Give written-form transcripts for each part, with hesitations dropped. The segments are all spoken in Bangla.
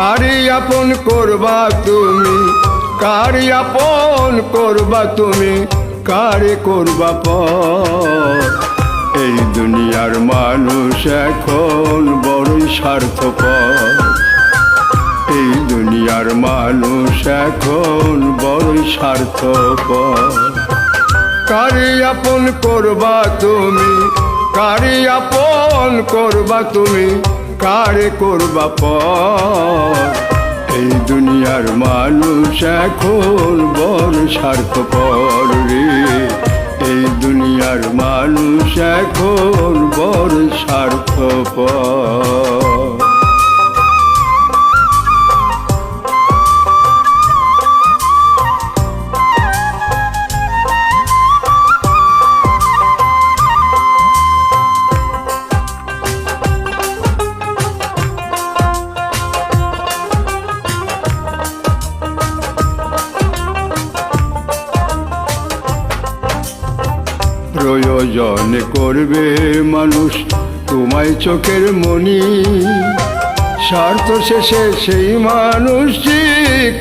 কারি আপন করবা তুমি, কারি আপন করবা তুমি, কারে করবা পর। এই দুনিয়ার মানুষ এখন বড়ই স্বার্থপর, এই দুনিয়ার মানুষ এখন বড়ই স্বার্থপর। কারি আপন করবা তুমি, কারি আপন করবা তুমি, কারে করবা পর। এই দুনিয়ার মানুষ এখন বড় স্বার্থপর রে, এই দুনিয়ার মানুষ এখন বড় স্বার্থপর। প্রয়োজনে করবে মানুষ তোমায় চোখের মনি, স্বার্থ শেষে সেই মানুষই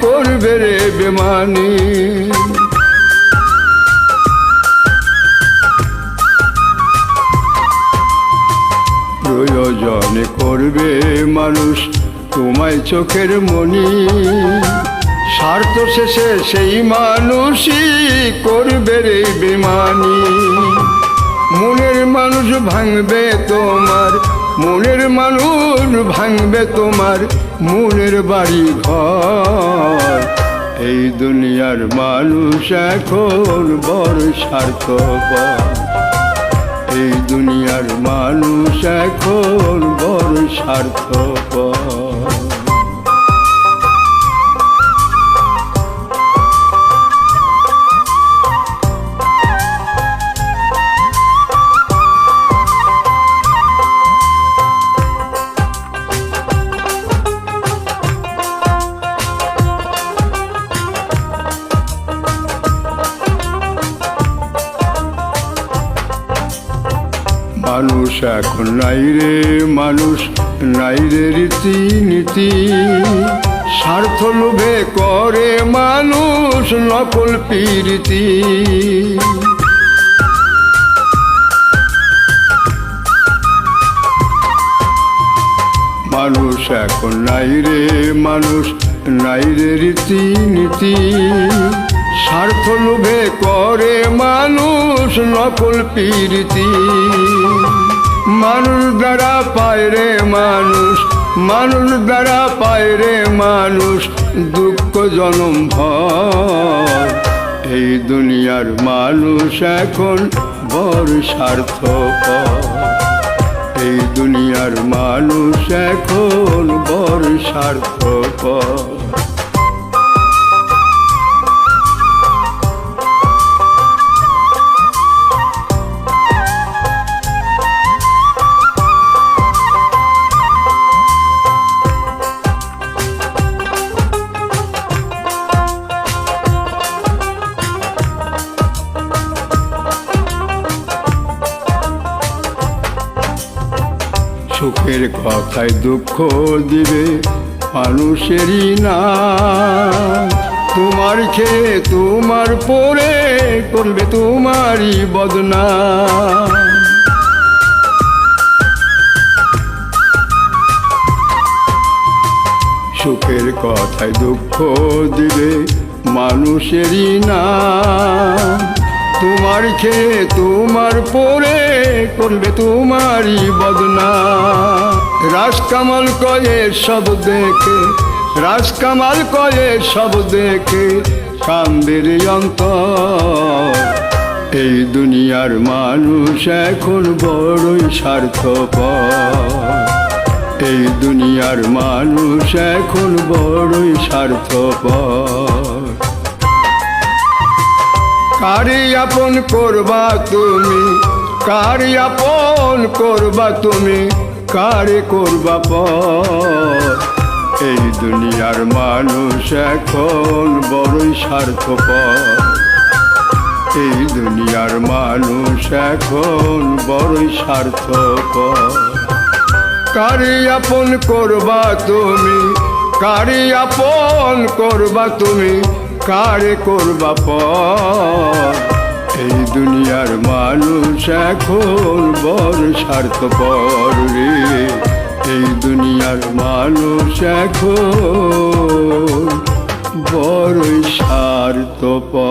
করবে রে বেমানি। প্রয়োজনে করবে মানুষ তোমায় চোখের মনি, স্বার্থ শেষে সেই মানুষই করবে রে বেমানি। মনের মানুষ ভাঙবে তোমার, মনের মানুষ ভাঙবে তোমার মনের বাড়ি ঘর। এই দুনিয়ার মানুষ এখন বড় স্বার্থপর, এই দুনিয়ার মানুষ এখন বড় স্বার্থপর। মানুষ এখন নাই রে মানুষ, নাই রে রীতিনীতি, স্বার্থ লোভে করে মানুষ নকল প্রীতি। মানুষ এখন নাই রে মানুষ, নাই রে রীতিনীতি, স্বার্থ লোভে করে মানুষ নকল প্রীতি। মানুষ দ্বারা পায় রে মানুষ, মানুষ দ্বারা পায় রে মানুষ দুঃখ জনম ভর। এই দুনিয়ার মানুষ এখন বড় স্বার্থপর, এই দুনিয়ার মানুষ এখন বড় স্বার্থপর। সুখের কথায় দুঃখ দিবে মানুষেরই না, তোমার খেয়ে তোমার পরে করবে তোমারই বদনাম। সুখের কথায় দুঃখ দিবে মানুষেরই না, তোমার খেয়ে তোমার পরে করবে তোমারই বদনাম। রাজকামাল কয়ে সব দেখে, রাজকামাল কয়ে সব দেখে কান্দের অন্তর। এই দুনিয়ার মানুষ এখন বড়ই স্বার্থপর, এই দুনিয়ার মানুষ এখন বড়ই স্বার্থপর। কারি আপন করবা তুমি, কারি আপন করবা তুমি, কারে করবা পর। এই দুনিয়ার মানুষ এখন বড়ই স্বার্থপর, এই দুনিয়ার মানুষ এখন বড়ই স্বার্থপর। কারে আপন করবা তুমি, কারি আপন করবা তুমি কারে করবা পর এই দুনিয়ার মানুষ এখন বড় স্বার্থপর রে এই দুনিয়ার মানুষ এখন বড় স্বার্থপর